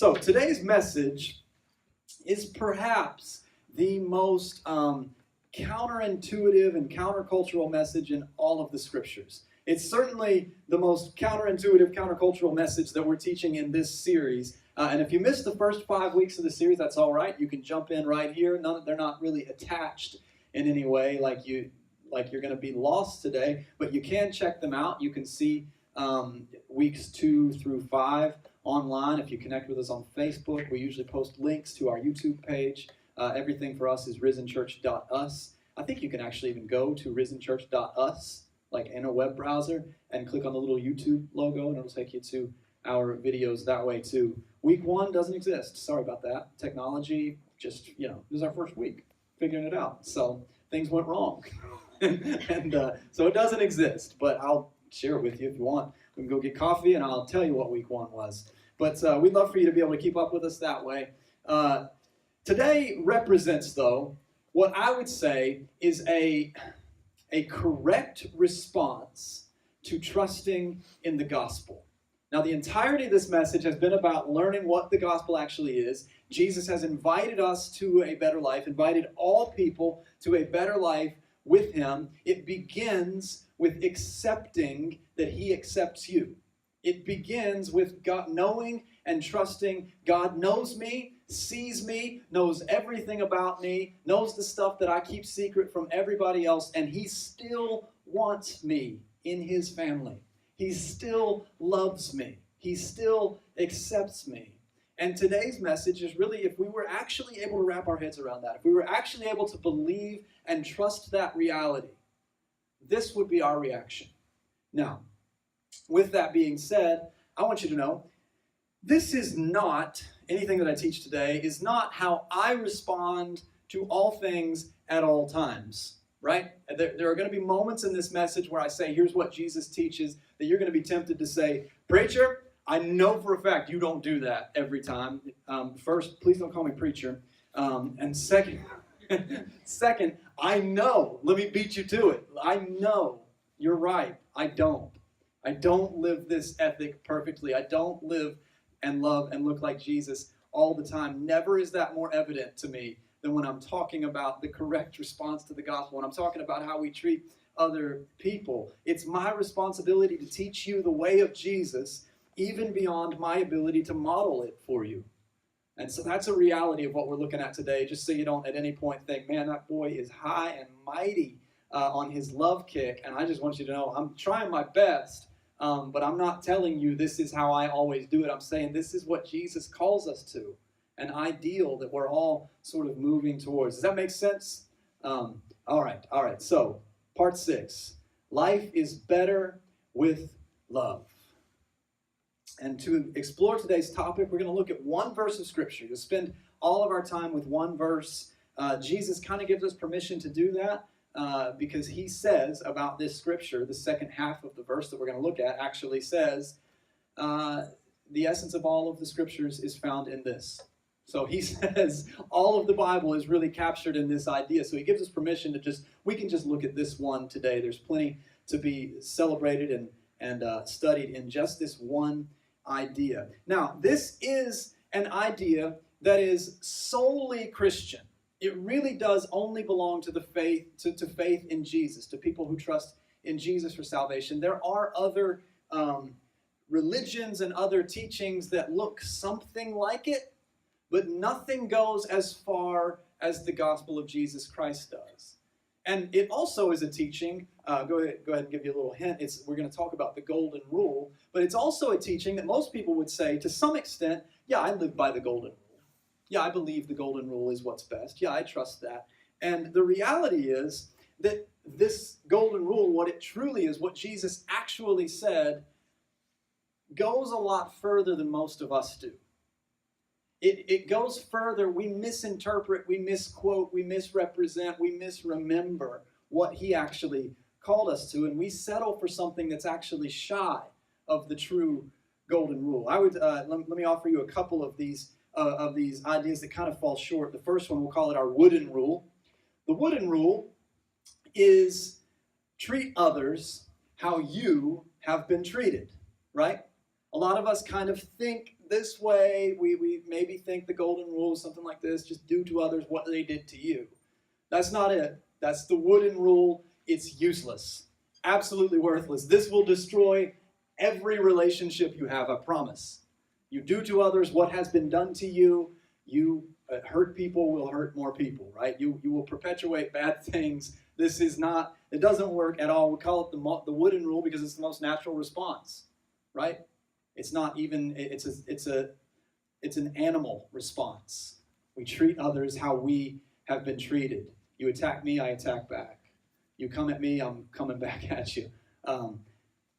So today's message is perhaps the most counterintuitive and countercultural message in all of the scriptures. It's certainly the most counterintuitive, countercultural message that we're teaching in this series. And if you missed the first 5 weeks of the series, that's all right. You can jump in right here. They're not really attached in any way like you're going to be lost today, but you can check them out. You can see weeks 2 through 5 online. If you connect with us on Facebook, we usually post links to our YouTube page. Everything for us is risenchurch.us. I think you can actually even go to risenchurch.us, like in a web browser, and click on the little YouTube logo, and it'll take you to our videos that way too. Week 1 doesn't exist. Sorry about that. Technology, just, this is our first week figuring it out. So things went wrong. So it doesn't exist, but I'll share it with you if you want. We can go get coffee, and I'll tell you what week 1 was. But we'd love for you to be able to keep up with us that way. Today represents, though, what I would say is a correct response to trusting in the gospel. Now, the entirety of this message has been about learning what the gospel actually is. Jesus has invited us to a better life, invited all people to a better life with him. It begins with accepting that he accepts you. It begins with God knowing and trusting God knows me, sees me, knows everything about me, knows the stuff that I keep secret from everybody else, and he still wants me in his family. He still loves me. He still accepts me. And today's message is really, if we were actually able to wrap our heads around that, if we were actually able to believe and trust that reality, this would be our reaction. Now, with that being said, I want you to know, this is not, anything that I teach today is not how I respond to all things at all times, right? There are going to be moments in this message where I say, here's what Jesus teaches, that you're going to be tempted to say, preacher, I know for a fact you don't do that every time. First, please don't call me preacher. And second, I know, let me beat you to it. I know you're right. I don't live this ethic perfectly. I don't live and love and look like Jesus all the time. Never is that more evident to me than when I'm talking about the correct response to the gospel, when I'm talking about how we treat other people. It's my responsibility to teach you the way of Jesus, even beyond my ability to model it for you. And so that's a reality of what we're looking at today, just so you don't at any point think, man, that boy is high and mighty on his love kick, and I just want you to know I'm trying my best, but I'm not telling you this is how I always do it. I'm saying this is what Jesus calls us to, an ideal that we're all sort of moving towards. Does that make sense? All right. So, part 6, life is better with love. And to explore today's topic, we're going to look at one verse of Scripture. You'll spend all of our time with one verse. Jesus kind of gives us permission to do that because he says about this Scripture, the second half of the verse that we're going to look at actually says, the essence of all of the Scriptures is found in this. So he says all of the Bible is really captured in this idea. So he gives us permission to we can just look at this one today. There's plenty to be celebrated and studied in just this one idea. Now, this is an idea that is solely Christian. It really does only belong to the faith, to faith in Jesus, to people who trust in Jesus for salvation. There are other religions and other teachings that look something like it, but nothing goes as far as the gospel of Jesus Christ does. And it also is a teaching, go ahead and give you a little hint, we're going to talk about the golden rule, but it's also a teaching that most people would say, to some extent, yeah, I live by the golden rule. Yeah, I believe the golden rule is what's best. Yeah, I trust that. And the reality is that this golden rule, what it truly is, what Jesus actually said, goes a lot further than most of us do. It goes further. We misinterpret, we misquote, we misrepresent, we misremember what he actually called us to, and we settle for something that's actually shy of the true golden rule. I would let me offer you a couple of these ideas that kind of fall short. The first one, we'll call it our wooden rule. The wooden rule is treat others how you have been treated, right? A lot of us kind of think this way. We maybe think the golden rule is something like this: just do to others what they did to you. That's not it. That's the wooden rule. It's useless. Absolutely worthless. This will destroy every relationship you have, I promise. You do to others what has been done to you. You hurt people will hurt more people, right? You will perpetuate bad things. This is not, it doesn't work at all. We call it the wooden rule because it's the most natural response, right? It's not even, it's an animal response. We treat others how we have been treated. You attack me, I attack back. You come at me, I'm coming back at you.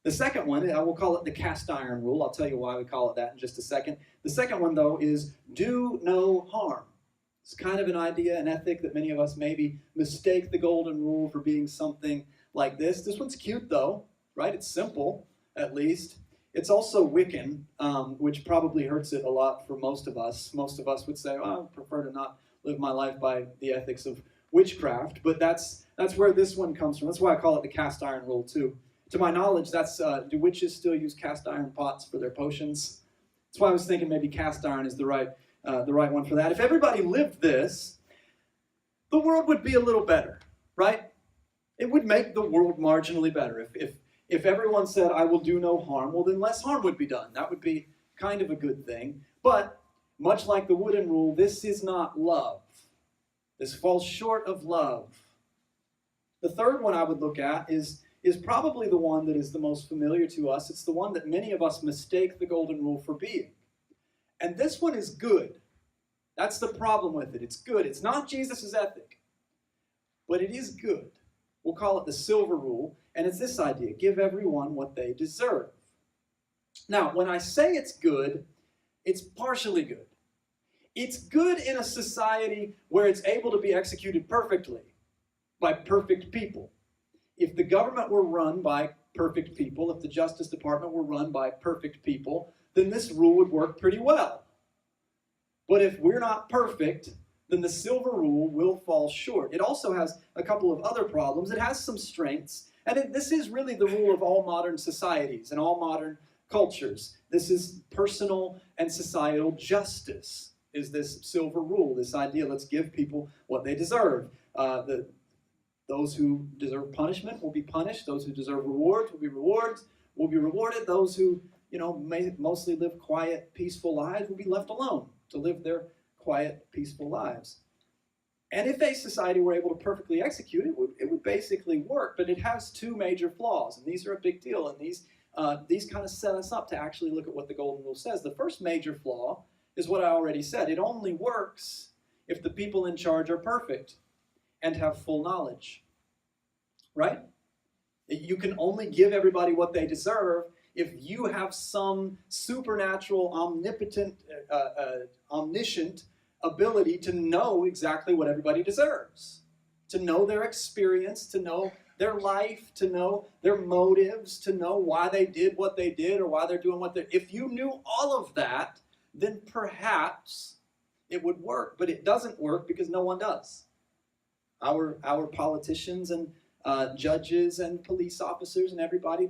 The second one, I will call it the cast iron rule. I'll tell you why we call it that in just a second. The second one, though, is do no harm. It's kind of an idea, an ethic that many of us maybe mistake the golden rule for being something like this. This one's cute, though, right? It's simple, at least. It's also Wiccan, which probably hurts it a lot for most of us. Most of us would say, well, I prefer to not live my life by the ethics of witchcraft, but that's where this one comes from. That's why I call it the cast iron rule, too. To my knowledge, do witches still use cast iron pots for their potions? That's why I was thinking maybe cast iron is the right one for that. If everybody lived this, the world would be a little better, right? It would make the world marginally better. If everyone said, I will do no harm, well, then less harm would be done. That would be kind of a good thing. But much like the wooden rule, this is not love. This falls short of love. The third one I would look at is probably the one that is the most familiar to us. It's the one that many of us mistake the golden rule for being. And this one is good. That's the problem with it. It's good. It's not Jesus' ethic, but it is good. We'll call it the silver rule, and it's this idea: give everyone what they deserve. Now, when I say it's good, it's partially good. It's good in a society where it's able to be executed perfectly by perfect people. If the government were run by perfect people, if the Justice Department were run by perfect people, then this rule would work pretty well. But if we're not perfect, then the silver rule will fall short. It also has a couple of other problems. It has some strengths, and this is really the rule of all modern societies and all modern cultures. This is personal and societal justice, is this silver rule, this idea, let's give people what they deserve. Those who deserve punishment will be punished. Those who deserve rewards will be rewarded. Those who, may mostly live quiet, peaceful lives will be left alone to live their quiet, peaceful lives. And if a society were able to perfectly execute it, it would basically work. But it has two major flaws, and these are a big deal. And these kind of set us up to actually look at what the golden rule says. The first major flaw is what I already said. It only works if the people in charge are perfect and have full knowledge, right? You can only give everybody what they deserve if you have some supernatural, omniscient ability to know exactly what everybody deserves, to know their experience, to know their life, to know their motives, to know why they did what they did or why they're doing what they're... If you knew all of that, then perhaps it would work, but it doesn't work because no one does. Our politicians and judges and police officers and everybody,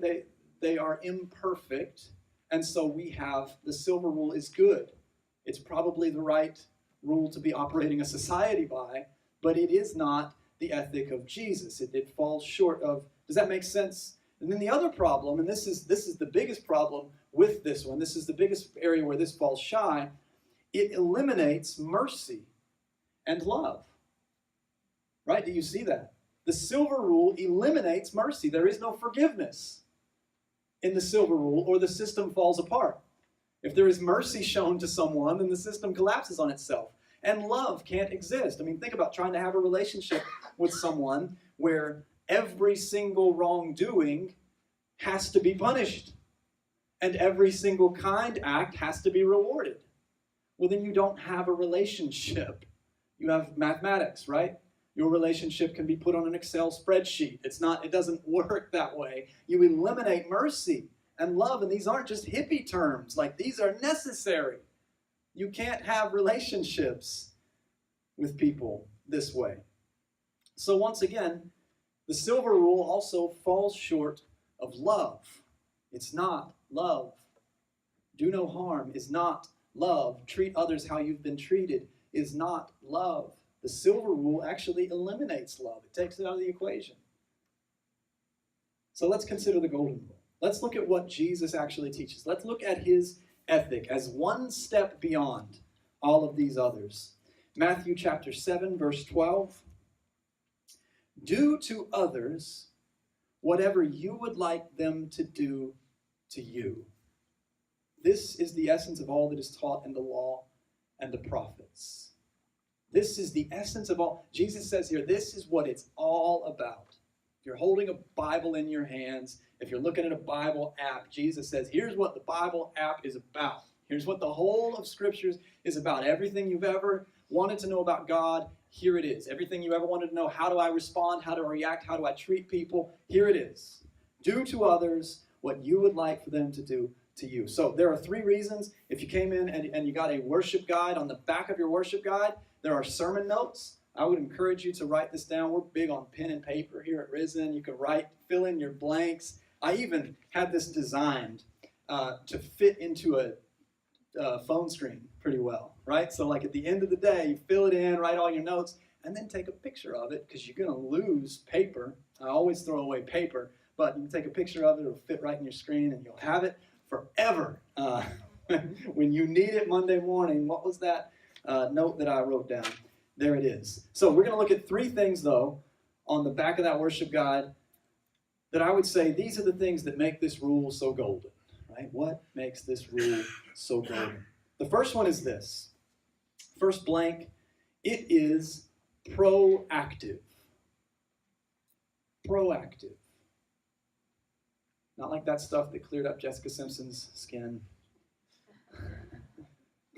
they are imperfect, and so we have the silver rule is good. It's probably the right rule to be operating a society by, but it is not the ethic of Jesus. It falls short of. Does that make sense? And then the other problem, and this is the biggest problem with this one. This is the biggest area where this falls shy. It eliminates mercy and love. Right? Do you see that? The silver rule eliminates mercy. There is no forgiveness in the silver rule, or the system falls apart. If there is mercy shown to someone, then the system collapses on itself. And love can't exist. I mean, think about trying to have a relationship with someone where every single wrongdoing has to be punished, and every single kind act has to be rewarded. Well, then you don't have a relationship. You have mathematics, right? Your relationship can be put on an Excel spreadsheet. It doesn't work that way. You eliminate mercy and love, and these aren't just hippie terms. Like, these are necessary. You can't have relationships with people this way. So once again, the silver rule also falls short of love. It's not love. Do no harm is not love. Treat others how you've been treated is not love. The silver rule actually eliminates love. It takes it out of the equation. So let's consider the golden rule. Let's look at what Jesus actually teaches. Let's look at his ethic as one step beyond all of these others. Matthew chapter 7, verse 12. Do to others whatever you would like them to do to you. This is the essence of all that is taught in the law and the prophets. This is the essence of all. Jesus says here, this is what it's all about. If you're holding a Bible in your hands, if you're looking at a Bible app, Jesus says, here's what the Bible app is about. Here's what the whole of Scriptures is about. Everything you've ever wanted to know about God, here it is. Everything you ever wanted to know, how do I respond, how do I react, how do I treat people, here it is. Do to others what you would like for them to do to you. So there are 3 reasons. If you came in and you got a worship guide, on the back of your worship guide, there are sermon notes. I would encourage you to write this down. We're big on pen and paper here at Risen. You can write, fill in your blanks. I even had this designed to fit into a phone screen pretty well, right? So like at the end of the day, you fill it in, write all your notes, and then take a picture of it because you're going to lose paper. I always throw away paper, but you can take a picture of it. It'll fit right in your screen, and you'll have it forever. When you need it Monday morning, what was that note that I wrote down? There it is. So we're going to look at 3 things, though, on the back of that worship guide that I would say these are the things that make this rule so golden, right? What makes this rule so golden? The first one is this. First blank, it is proactive. Proactive. Not like that stuff that cleared up Jessica Simpson's skin.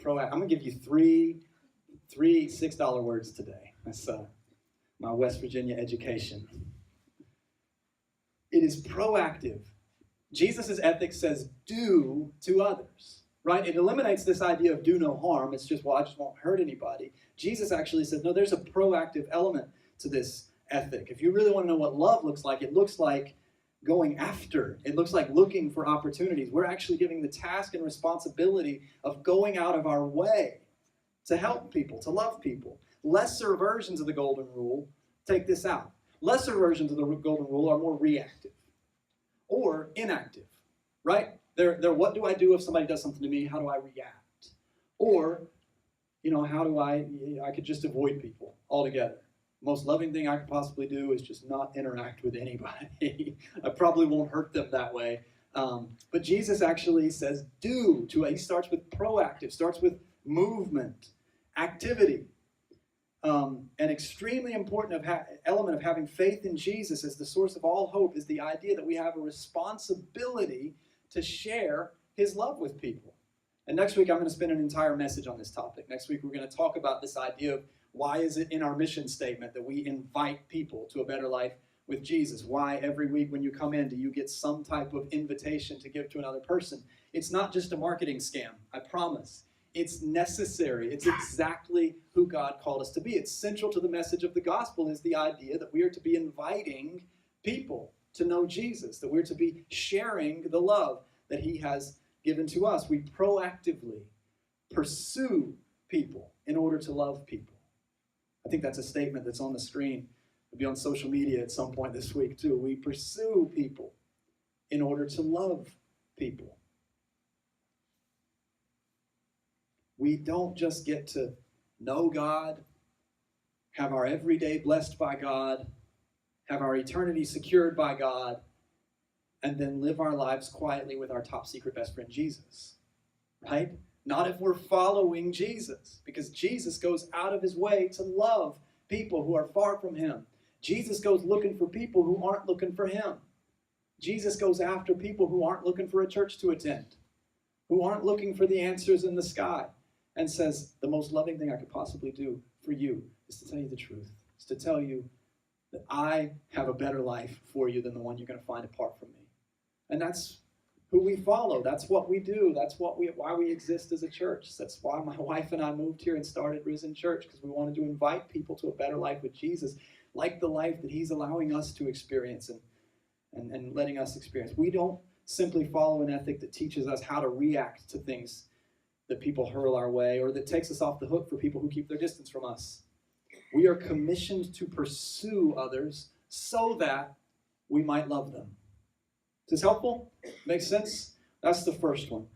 Proactive. I'm going to give you three $6 words today. That's my West Virginia education. It is proactive. Jesus' ethics says do to others, right? It eliminates this idea of do no harm. It's just, well, I just won't hurt anybody. Jesus actually says, no, there's a proactive element to this ethic. If you really want to know what love looks like, it looks like going after. It looks like looking for opportunities. We're actually giving the task and responsibility of going out of our way to help people, to love people. Lesser versions of the golden rule take this out. Lesser versions of the golden rule are more reactive or inactive, right? They're what do I do if somebody does something to me? How do I react? Or, how do I could just avoid people altogether. Most loving thing I could possibly do is just not interact with anybody. I probably won't hurt them that way. But Jesus actually says do to. He starts with proactive, starts with movement, activity. An extremely important element of having faith in Jesus as the source of all hope is the idea that we have a responsibility to share his love with people. And next week I'm going to spend an entire message on this topic. Next week we're going to talk about this idea of why is it in our mission statement that we invite people to a better life with Jesus? Why every week when you come in do you get some type of invitation to give to another person? It's not just a marketing scam, I promise. It's necessary. It's exactly who God called us to be. It's central to the message of the gospel is the idea that we are to be inviting people to know Jesus, that we're to be sharing the love that he has given to us. We proactively pursue people in order to love people. I think that's a statement that's on the screen. It'll be on social media at some point this week too. We pursue people in order to love people. We don't just get to know God, have our everyday blessed by God, have our eternity secured by God, and then live our lives quietly with our top secret best friend, Jesus, right? Not if we're following Jesus, because Jesus goes out of his way to love people who are far from him. Jesus goes looking for people who aren't looking for him. Jesus goes after people who aren't looking for a church to attend, who aren't looking for the answers in the sky, and says, the most loving thing I could possibly do for you is to tell you the truth, is to tell you that I have a better life for you than the one you're going to find apart from me. And that's who we follow. That's what we do. That's why we exist as a church. That's why my wife and I moved here and started Risen Church, because we wanted to invite people to a better life with Jesus, like the life that he's allowing us to experience and letting us experience. We don't simply follow an ethic that teaches us how to react to things that people hurl our way or that takes us off the hook for people who keep their distance from us. We are commissioned to pursue others so that we might love them. Is this helpful? Makes sense? That's the first one.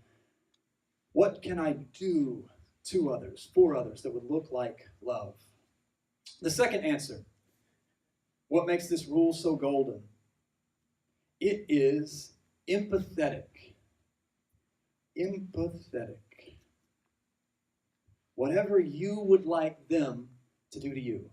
What can I do to others, for others, that would look like love? The second answer, what makes this rule so golden? It is empathetic. Empathetic. Whatever you would like them to do to you.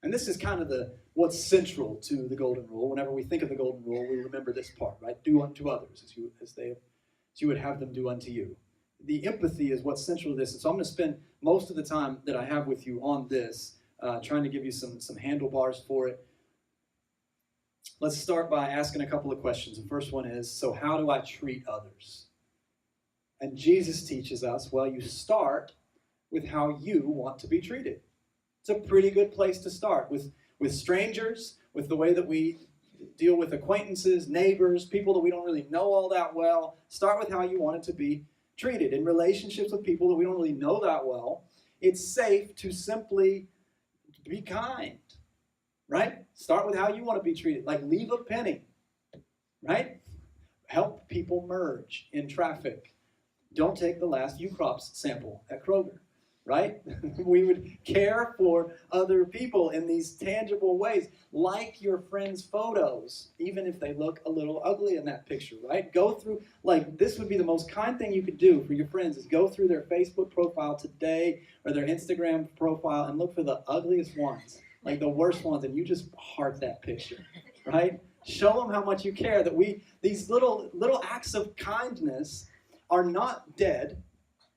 And this is kind of what's central to the golden rule. Whenever we think of the golden rule, we remember this part, right? Do unto others as you would have them do unto you. The empathy is what's central to this. And so I'm going to spend most of the time that I have with you on this, trying to give you some handlebars for it. Let's start by asking a couple of questions. The first one is, so how do I treat others? And Jesus teaches us, well, you start with how you want to be treated. It's a pretty good place to start with strangers, with the way that we deal with acquaintances, neighbors, people that we don't really know all that well. Start with how you want it to be treated. In relationships with people that we don't really know that well, it's safe to simply be kind, right? Start with how you want to be treated. Like leave a penny, right? Help people merge in traffic. Don't take the last U-Crops sample at Kroger, right? We would care for other people in these tangible ways. Like your friends' photos, even if they look a little ugly in that picture, right? Go through, like, this would be the most kind thing you could do for your friends is go through their Facebook profile today or their Instagram profile and look for the ugliest ones, like the worst ones, and you just heart that picture, right? Show them how much you care, that these little acts of kindness are not dead.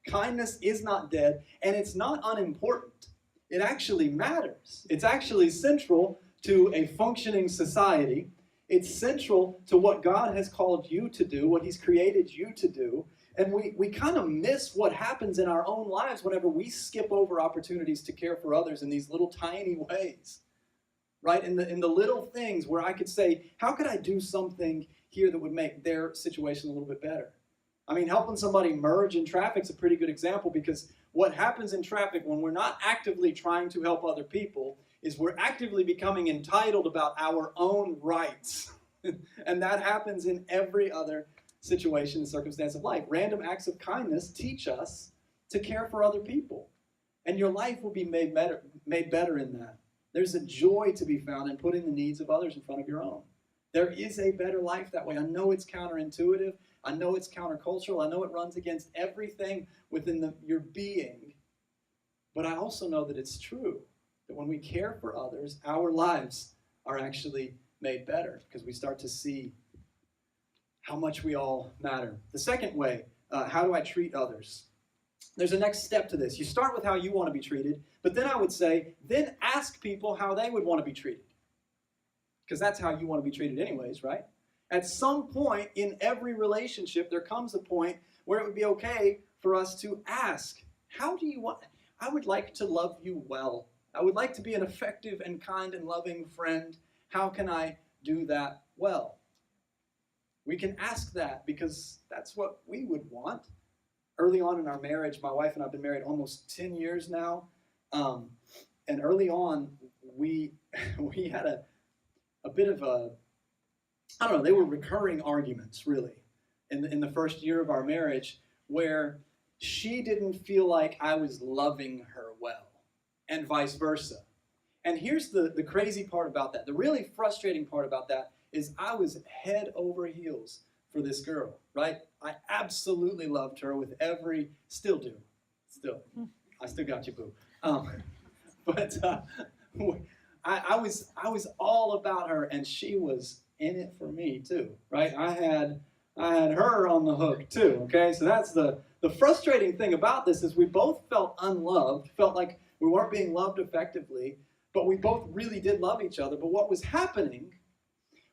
Kindness is not dead, and it's not unimportant. It actually matters. It's actually central to a functioning society. It's central to what God has called you to do, what He's created you to do. And we kind of miss what happens in our own lives whenever we skip over opportunities to care for others in these little tiny ways, right? In the little things where I could say, how could I do something here that would make their situation a little bit better? I mean, helping somebody merge in traffic is a pretty good example, because what happens in traffic when we're not actively trying to help other people is we're actively becoming entitled about our own rights. And that happens in every other situation and circumstance of life. Random acts of kindness teach us to care for other people. And your life will be made better in that. There's a joy to be found in putting the needs of others in front of your own. There is a better life that way. I know it's counterintuitive. I know it's countercultural. I know it runs against everything within your being. But I also know that it's true, that when we care for others, our lives are actually made better because we start to see how much we all matter. The second way, how do I treat others? There's a next step to this. You start with how you want to be treated, but then I would say, then ask people how they would want to be treated. Because that's how you want to be treated anyways, right? At some point in every relationship, there comes a point where it would be okay for us to ask, how do you want, I would like to love you well. I would like to be an effective and kind and loving friend. How can I do that well? We can ask that because that's what we would want. Early on in our marriage, my wife and I have been married almost 10 years now. And early on, we had a bit of a, I don't know, they were recurring arguments, really, in the first year of our marriage, where she didn't feel like I was loving her well, and vice versa. And here's the crazy part about that. The really frustrating part about that is I was head over heels for this girl, right? I absolutely loved her with still do. I still got you, boo. But I was all about her, and she was in it for me too, right? I had her on the hook too, okay? So that's the frustrating thing about this is we both felt unloved, felt like we weren't being loved effectively, but we both really did love each other. But what was happening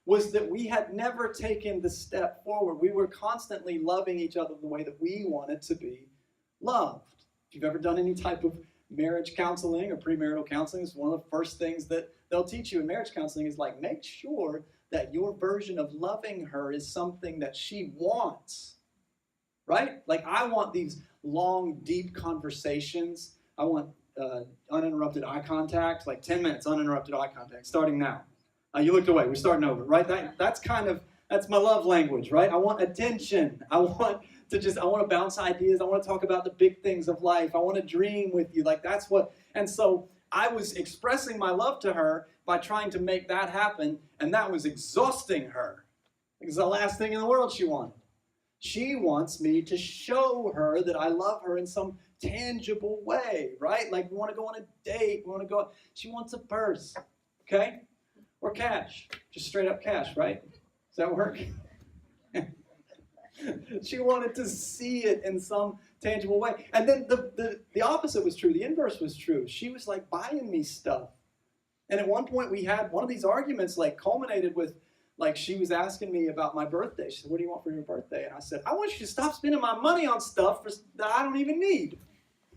was that we had never taken the step forward. We were constantly loving each other the way that we wanted to be loved. If you've ever done any type of marriage counseling or premarital counseling, it's one of the first things that they'll teach you in marriage counseling is like, make sure that your version of loving her is something that she wants, right? Like, I want these long, deep conversations. I want uninterrupted eye contact, like 10 minutes uninterrupted eye contact, starting now. You looked away. We're starting over, right? That's my love language, right? I want attention. I want to bounce ideas. I want to talk about the big things of life. I want to dream with you. Like, that's what, and so I was expressing my love to her by trying to make that happen, and that was exhausting her. It was the last thing in the world she wanted. She wants me to show her that I love her in some tangible way, right? Like, we want to go on a date. She wants a purse, okay? Or cash. Just straight up cash, right? Does that work? She wanted to see it in some tangible way. And then the opposite was true. The inverse was true. She was like buying me stuff. And at one point we had one of these arguments like culminated with, like, she was asking me about my birthday. She said, what do you want for your birthday? And I said, I want you to stop spending my money on stuff that I don't even need.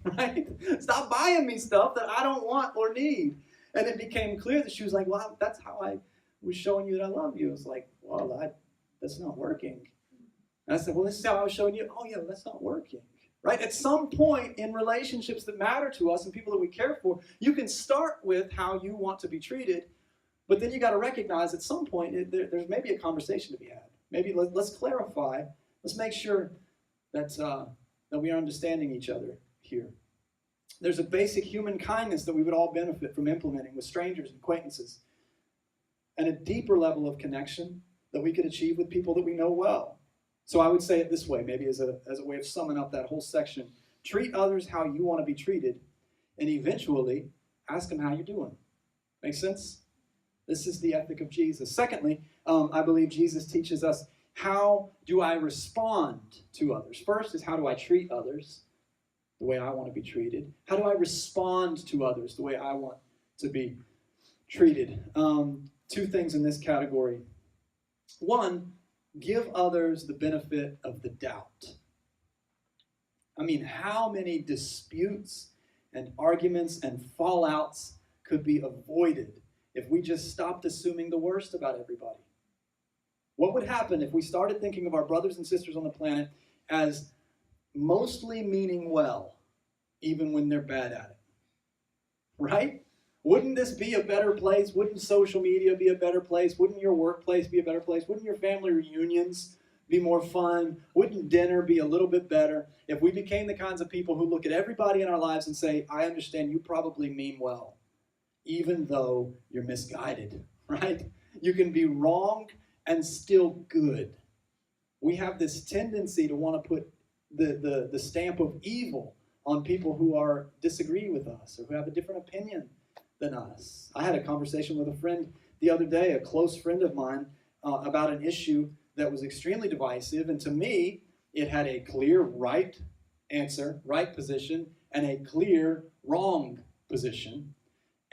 Right? Stop buying me stuff that I don't want or need. And it became clear that she was like, well, that's how I was showing you that I love you. It's like, well, that's not working. And I said, well, this is how I was showing you. Oh, yeah, that's not working. Right? At some point in relationships that matter to us and people that we care for, you can start with how you want to be treated, but then you got to recognize at some point there's maybe a conversation to be had. Maybe let's clarify. Let's make sure that we are understanding each other here. There's a basic human kindness that we would all benefit from implementing with strangers and acquaintances, and a deeper level of connection that we could achieve with people that we know well. So I would say it this way, maybe as a way of summing up that whole section. Treat others how you want to be treated, and eventually ask them how you're doing. Make sense? This is the ethic of Jesus. Secondly, I believe Jesus teaches us, how do I respond to others? First is, how do I treat others the way I want to be treated? How do I respond to others the way I want to be treated? Two things in this category. One, give others the benefit of the doubt. I mean, how many disputes and arguments and fallouts could be avoided if we just stopped assuming the worst about everybody? What would happen if we started thinking of our brothers and sisters on the planet as mostly meaning well, even when they're bad at it? Right? Wouldn't this be a better place? Wouldn't social media be a better place? Wouldn't your workplace be a better place? Wouldn't your family reunions be more fun? Wouldn't dinner be a little bit better if we became the kinds of people who look at everybody in our lives and say, I understand you probably mean well, even though you're misguided, right? You can be wrong and still good. We have this tendency to want to put the stamp of evil on people who disagree with us or who have a different opinion than us. I had a conversation with a friend the other day, a close friend of mine, about an issue that was extremely divisive, and to me, it had a clear right answer, right position, and a clear wrong position,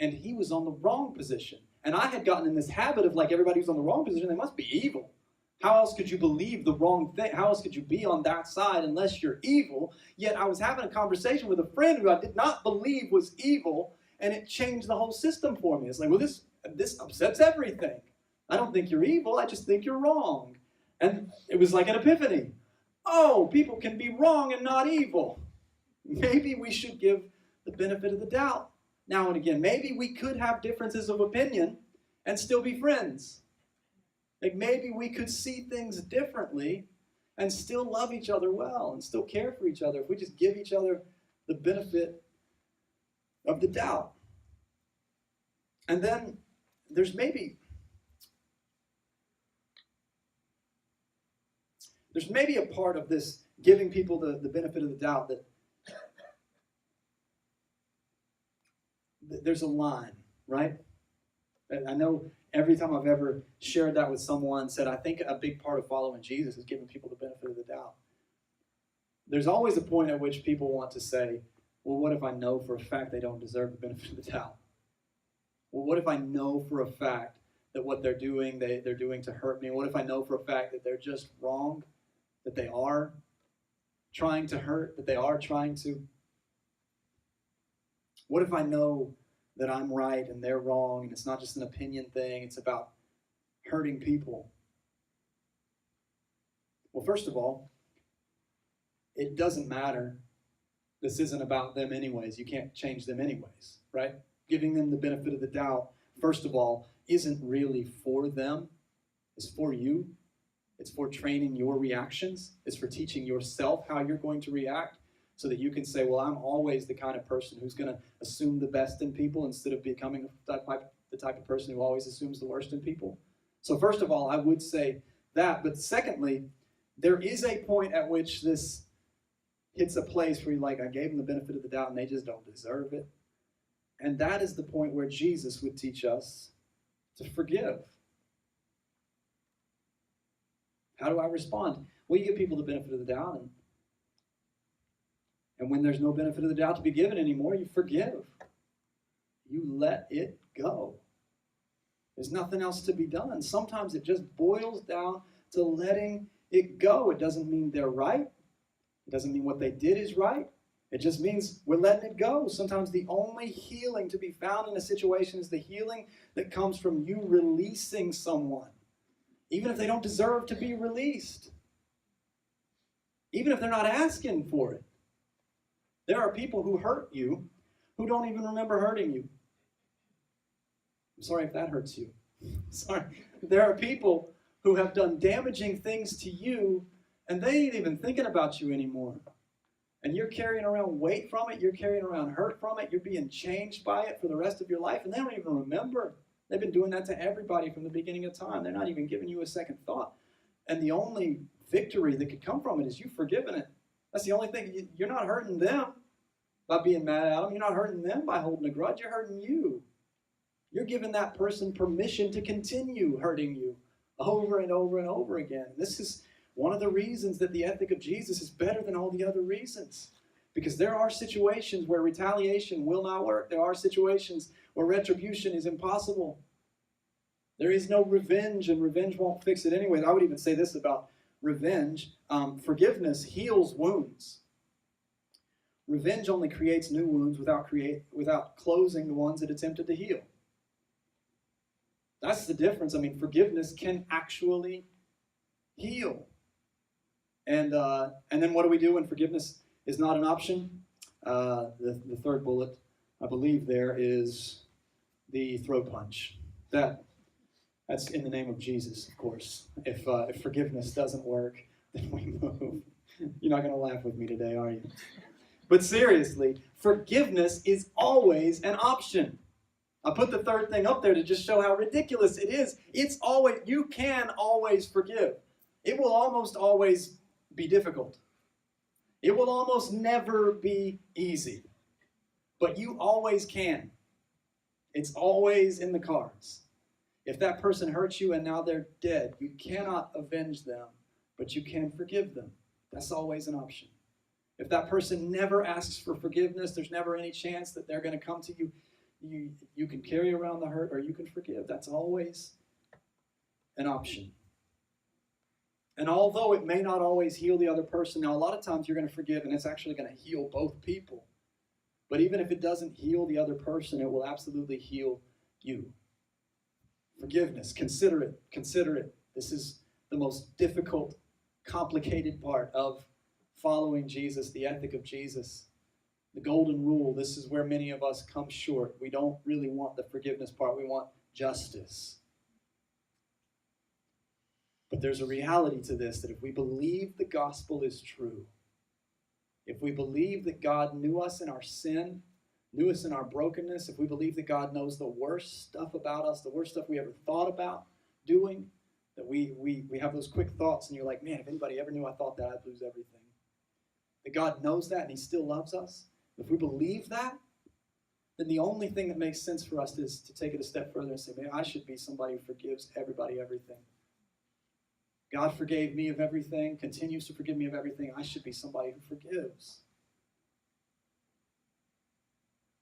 and he was on the wrong position. And I had gotten in this habit of, like, everybody who's on the wrong position, they must be evil. How else could you believe the wrong thing? How else could you be on that side unless you're evil? Yet I was having a conversation with a friend who I did not believe was evil, and it changed the whole system for me. It's like, well, this upsets everything. I don't think you're evil, I just think you're wrong. And it was like an epiphany. Oh, people can be wrong and not evil. Maybe we should give the benefit of the doubt now and again. Maybe we could have differences of opinion and still be friends. Like, maybe we could see things differently and still love each other well and still care for each other if we just give each other the benefit of the doubt. And then there's maybe a part of this giving people the benefit of the doubt that there's a line, right? I know every time I've ever shared that with someone, said, I think a big part of following Jesus is giving people the benefit of the doubt. There's always a point at which people want to say, well, what if I know for a fact they don't deserve the benefit of the doubt? Well, what if I know for a fact that what they're doing, they're doing to hurt me? What if I know for a fact that they're just wrong, that they are trying to hurt, that they are trying to? What if I know that I'm right and they're wrong, and it's not just an opinion thing, it's about hurting people? Well, first of all, it doesn't matter. This isn't about them anyways. You can't change them anyways, right? Giving them the benefit of the doubt, first of all, isn't really for them. It's for you. It's for training your reactions. It's for teaching yourself how you're going to react so that you can say, well, I'm always the kind of person who's going to assume the best in people instead of becoming the type of person who always assumes the worst in people. So first of all, I would say that. But secondly, there is a point at which this hits a place where you're like, I gave them the benefit of the doubt and they just don't deserve it. And that is the point where Jesus would teach us to forgive. How do I respond? Well, you give people the benefit of the doubt, and when there's no benefit of the doubt to be given anymore, you forgive. You let it go. There's nothing else to be done. Sometimes it just boils down to letting it go. It doesn't mean they're right. It doesn't mean what they did is right. It just means we're letting it go. Sometimes the only healing to be found in a situation is the healing that comes from you releasing someone, even if they don't deserve to be released, even if they're not asking for it. There are people who hurt you who don't even remember hurting you. I'm sorry if that hurts you. Sorry. There are people who have done damaging things to you and they ain't even thinking about you anymore. And you're carrying around weight from it. You're carrying around hurt from it. You're being changed by it for the rest of your life. And they don't even remember. They've been doing that to everybody from the beginning of time. They're not even giving you a second thought. And the only victory that could come from it is you forgiving it. That's the only thing. You're not hurting them by being mad at them. You're not hurting them by holding a grudge. You're hurting you. You're giving that person permission to continue hurting you over and over and over again. This is one of the reasons that the ethic of Jesus is better than all the other reasons. Because there are situations where retaliation will not work. There are situations where retribution is impossible. There is no revenge, and revenge won't fix it anyway. I would even say this about revenge. Forgiveness heals wounds. Revenge only creates new wounds without closing the ones it attempted to heal. That's the difference. I mean, forgiveness can actually heal. And then what do we do when forgiveness is not an option? The third bullet, I believe there is the throat punch. That's in the name of Jesus, of course. If forgiveness doesn't work, then we move. You're not going to laugh with me today, are you? But seriously, forgiveness is always an option. I put the third thing up there to just show how ridiculous it is. You can always forgive. It will almost always be difficult. It will almost never be easy. But you always can. It's always in the cards. If that person hurts you and now they're dead, you cannot avenge them, but you can forgive them. That's always an option. If that person never asks for forgiveness, there's never any chance that they're going to come to you. You can carry around the hurt or you can forgive. That's always an option. And although it may not always heal the other person, now a lot of times you're going to forgive and it's actually going to heal both people. But even if it doesn't heal the other person, it will absolutely heal you. Forgiveness, consider it. Consider it. This is the most difficult, complicated part of following Jesus, the ethic of Jesus. The golden rule, this is where many of us come short. We don't really want the forgiveness part. We want justice. But there's a reality to this, that if we believe the gospel is true, if we believe that God knew us in our sin, knew us in our brokenness, if we believe that God knows the worst stuff about us, the worst stuff we ever thought about doing, that we have those quick thoughts and you're like, man, if anybody ever knew I thought that, I'd lose everything. That God knows that and he still loves us. If we believe that, then the only thing that makes sense for us is to take it a step further and say, man, I should be somebody who forgives everybody everything. God forgave me of everything, continues to forgive me of everything. I should be somebody who forgives.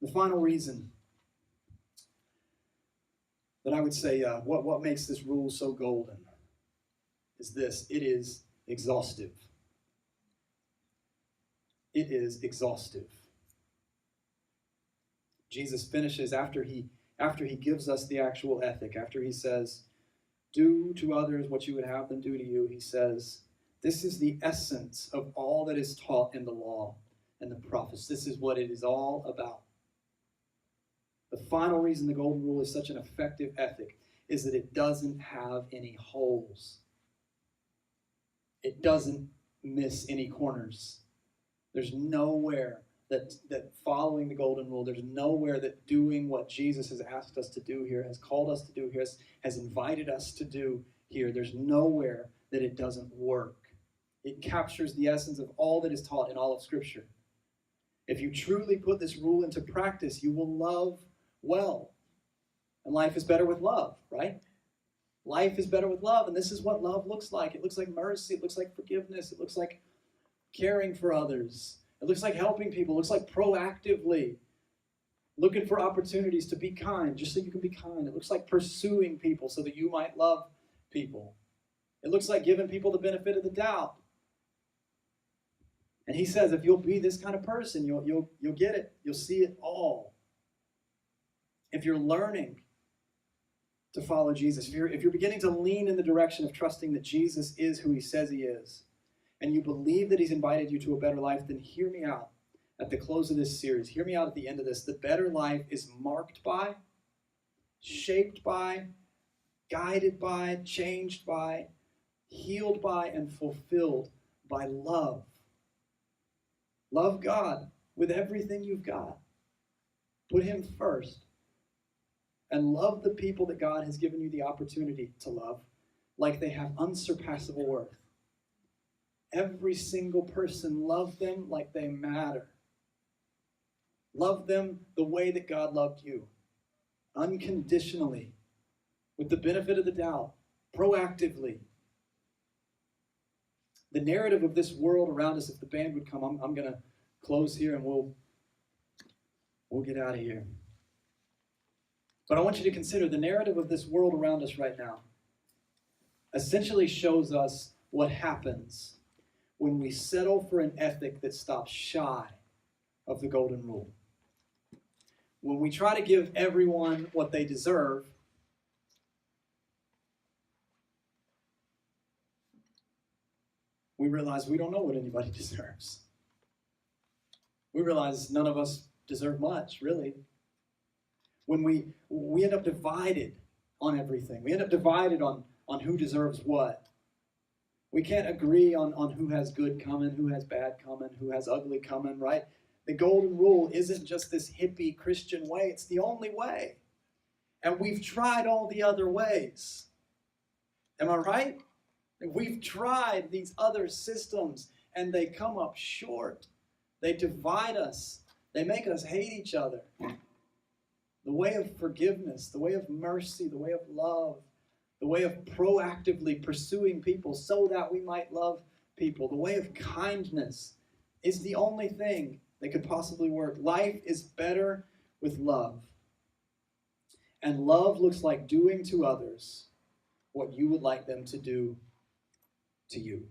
The final reason that I would say what makes this rule so golden is this: it is exhaustive. It is exhaustive. Jesus finishes after he gives us the actual ethic, after he says, Do to others what you would have them do to you, he says. This is the essence of all that is taught in the law and the prophets. This is what it is all about. The final reason the Golden Rule is such an effective ethic is that it doesn't have any holes. It doesn't miss any corners. There's nowhere that following the Golden Rule, there's nowhere that doing what Jesus has asked us to do here, has called us to do here, has invited us to do here, there's nowhere that it doesn't work. It captures the essence of all that is taught in all of Scripture. If you truly put this rule into practice, you will love well. And life is better with love, right? Life is better with love, and this is what love looks like. It looks like mercy, it looks like forgiveness, it looks like caring for others. It looks like helping people. It looks like proactively looking for opportunities to be kind, just so you can be kind. It looks like pursuing people so that you might love people. It looks like giving people the benefit of the doubt. And he says, if you'll be this kind of person, you'll get it. You'll see it all. If you're learning to follow Jesus, if you're beginning to lean in the direction of trusting that Jesus is who he says he is, and you believe that he's invited you to a better life, then hear me out at the close of this series. Hear me out at the end of this. The better life is marked by, shaped by, guided by, changed by, healed by, and fulfilled by love. Love God with everything you've got. Put him first. And love the people that God has given you the opportunity to love like they have unsurpassable worth. Every single person, love them like they matter. Love them the way that God loved you. Unconditionally. With the benefit of the doubt. Proactively. The narrative of this world around us, if the band would come, I'm going to close here and we'll get out of here. But I want you to consider the narrative of this world around us right now essentially shows us what happens when we settle for an ethic that stops shy of the Golden Rule. When we try to give everyone what they deserve, we realize we don't know what anybody deserves. We realize none of us deserve much, really. When we end up divided on everything. We end up divided on who deserves what. We can't agree on who has good coming, who has bad coming, who has ugly coming, right? The Golden Rule isn't just this hippie Christian way. It's the only way. And we've tried all the other ways. Am I right? We've tried these other systems, and they come up short. They divide us. They make us hate each other. The way of forgiveness, the way of mercy, the way of love, the way of proactively pursuing people so that we might love people, the way of kindness is the only thing that could possibly work. Life is better with love. And love looks like doing to others what you would like them to do to you.